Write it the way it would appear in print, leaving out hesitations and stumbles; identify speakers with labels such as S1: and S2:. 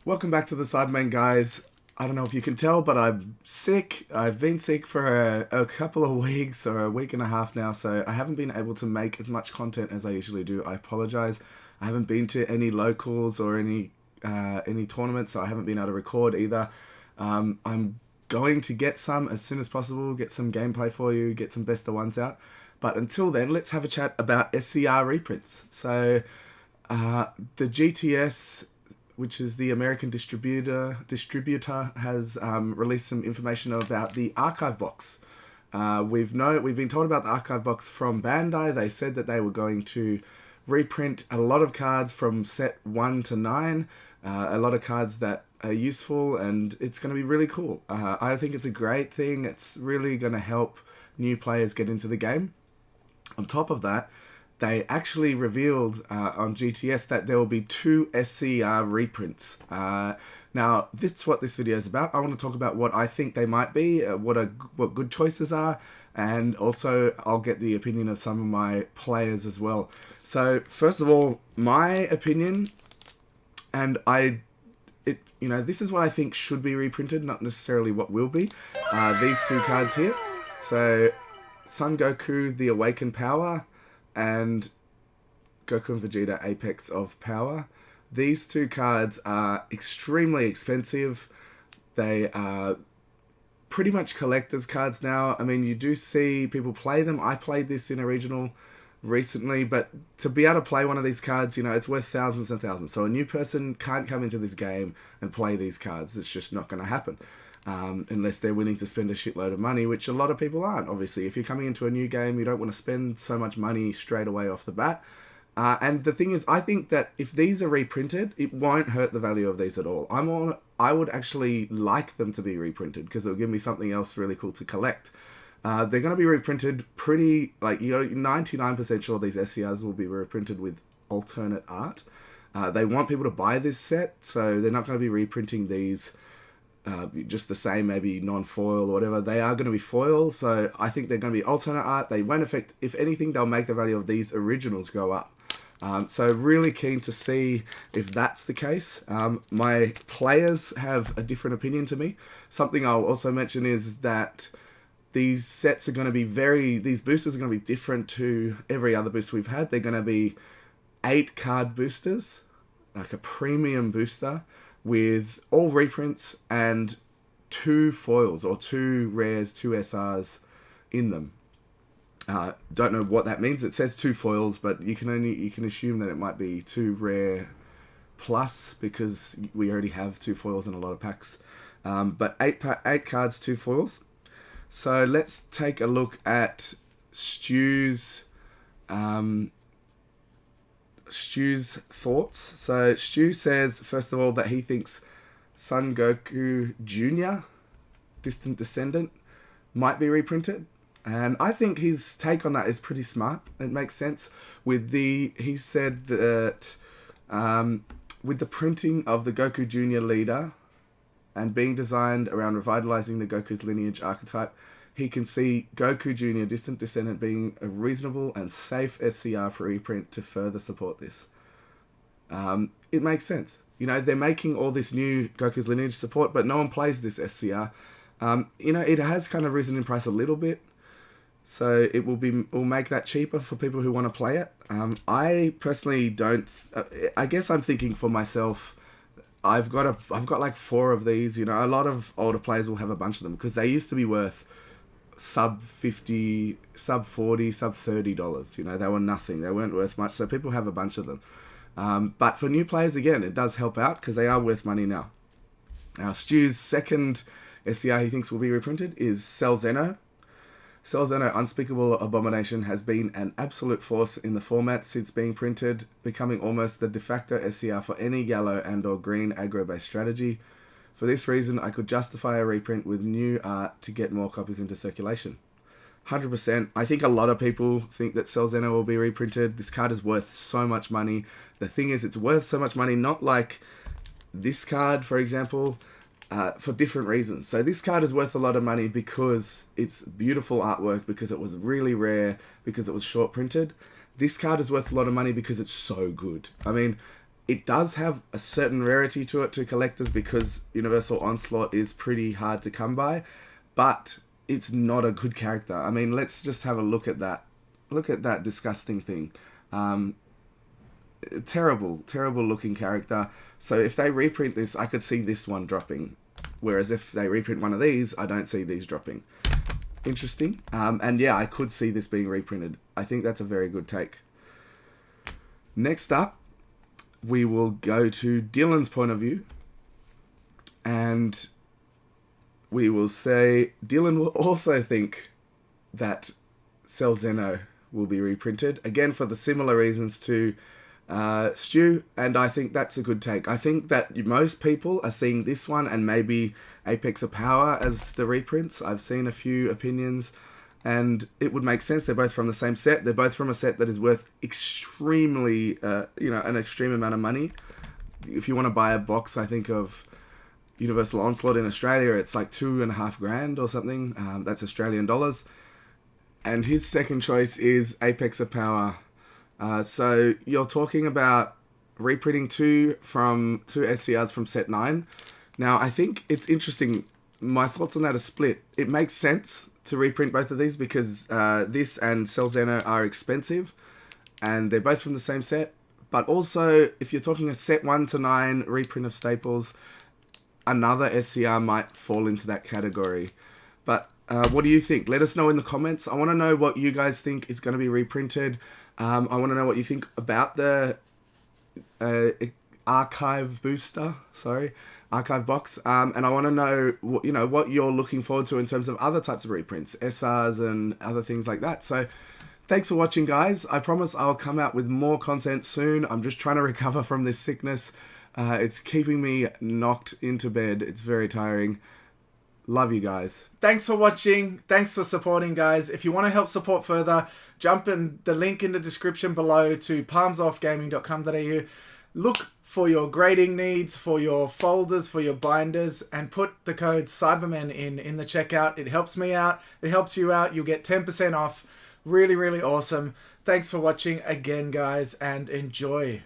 S1: Welcome back to the Sidemen, guys. I don't know if you can tell, but I'm sick. I've been sick for a couple of weeks or a week and a half now, so I haven't been able to make as much content as I usually do. I apologize. I haven't been to any locals or any tournaments, so I haven't been able to record either. I'm going to get some as soon as possible, get some gameplay for you, get some best of ones out. But until then, let's have a chat about SCR reprints. So the GTS, which is the American distributor, has released some information about the archive box. We've been told about the archive box from Bandai. They said that they were going to reprint a lot of cards from set 1 to 9, a lot of cards that are useful, and it's going to be really cool. I think it's a great thing. It's really going to help new players get into the game. On top of that, they actually revealed on GTS that there will be 2 SCR reprints. Now, that's what this video is about. I want to talk about what I think they might be, what good choices are, and also I'll get the opinion of some of my players as well. So, first of all, my opinion, and this is what I think should be reprinted, not necessarily what will be. These 2 cards here. So, Son Goku, the Awakened Power, and Goku and Vegeta, Apex of Power. These 2 cards are extremely expensive. They are pretty much collector's cards now. I mean, you do see people play them. I played this in a regional recently, but to be able to play one of these cards, it's worth thousands and thousands. So a new person can't come into this game and play these cards. It's just not going to happen. Unless they're willing to spend a shitload of money, which a lot of people aren't. Obviously, if you're coming into a new game, you don't want to spend so much money straight away off the bat. And the thing is, I think that if these are reprinted, it won't hurt the value of these at all. I would actually like them to be reprinted because it'll give me something else really cool to collect. They're going to be reprinted pretty, 99% sure these SCRs will be reprinted with alternate art. They want people to buy this set, so they're not going to be reprinting these just the same, maybe non-foil or whatever. They are going to be foil, so I think they're going to be alternate art. They won't affect, if anything, they'll make the value of these originals go up. So really keen to see if that's the case. My players have a different opinion to me. Something I'll also mention is that these sets are going to be these boosters are going to be different to every other booster we've had. They're going to be 8 card boosters, like a premium booster, with all reprints and 2 foils or 2 rares, 2 SRs in them. Don't know what that means. It says 2 foils, but you can assume that it might be 2 rare plus because we already have 2 foils in a lot of packs. But 8 cards, 2 foils. So let's take a look at Stu's thoughts. So Stu says, first of all, that he thinks Son Goku Jr., Distant Descendant, might be reprinted. And I think his take on that is pretty smart. It makes sense. He said that with the printing of the Goku Jr. leader and being designed around revitalizing the Goku's lineage archetype, he can see Goku Jr. Distant Descendant being a reasonable and safe SCR for reprint to further support this. It makes sense. They're making all this new Goku's lineage support, but no one plays this SCR. It has kind of risen in price a little bit, so it will make that cheaper for people who want to play it. I personally don't. I guess I'm thinking for myself. I've got like 4 of these. A lot of older players will have a bunch of them because they used to be worth sub $50, sub $40, sub $30. They were nothing. They weren't worth much. So people have a bunch of them. But for new players, again, it does help out because they are worth money now. Now, Stu's second SCR he thinks will be reprinted is Cell Zeno. Cell Zeno Unspeakable Abomination has been an absolute force in the format since being printed, becoming almost the de facto SCR for any yellow and or green aggro-based strategy. For this reason, I could justify a reprint with new art to get more copies into circulation. 100%. I think a lot of people think that Cell Zeno will be reprinted. This card is worth so much money. The thing is, it's worth so much money, not like this card, for example, for different reasons. So this card is worth a lot of money because it's beautiful artwork, because it was really rare, because it was short printed. This card is worth a lot of money because it's so good. I mean, It does have a certain rarity to it to collectors because Universal Onslaught is pretty hard to come by, but it's not a good character. I mean, let's just have a look at that. Look at that disgusting thing. Terrible looking character. So if they reprint this, I could see this one dropping. Whereas if they reprint one of these, I don't see these dropping. Interesting. And yeah, I could see this being reprinted. I think that's a very good take. Next up, we will go to Dylan's point of view. And we will say Dylan will also think that Cell Zeno will be reprinted. Again, for the similar reasons to Stu, and I think that's a good take. I think that most people are seeing this one and maybe Apex of Power as the reprints. I've seen a few opinions, and it would make sense. They're both from the same set. They're both from a set that is worth extremely, an extreme amount of money. If you want to buy a box, I think of Universal Onslaught in Australia, it's like $2,500 or something. That's Australian dollars. And his second choice is Apex of Power. So you're talking about reprinting two SCRs from set 9. Now, I think it's interesting. My thoughts on that are split. It makes sense to reprint both of these because this and Cell Zeno are expensive and they're both from the same set. But also, if you're talking a set 1 to 9 reprint of staples, another SCR might fall into that category. But what do you think? Let us know in the comments. I want to know what you guys think is going to be reprinted. I want to know what you think about the archive box. And I want to know what you're looking forward to in terms of other types of reprints, SRs and other things like that. So thanks for watching, guys. I promise I'll come out with more content soon. I'm just trying to recover from this sickness. It's keeping me knocked into bed. It's very tiring. Love you guys. Thanks for watching. Thanks for supporting, guys. If you want to help support further, jump in the link in the description below to palmsoffgaming.com.au. Look for your grading needs, for your folders, for your binders, and put the code Cybermen in the checkout. It helps me out. It helps you out. You'll get 10% off. Really, really awesome. Thanks for watching again, guys, and enjoy.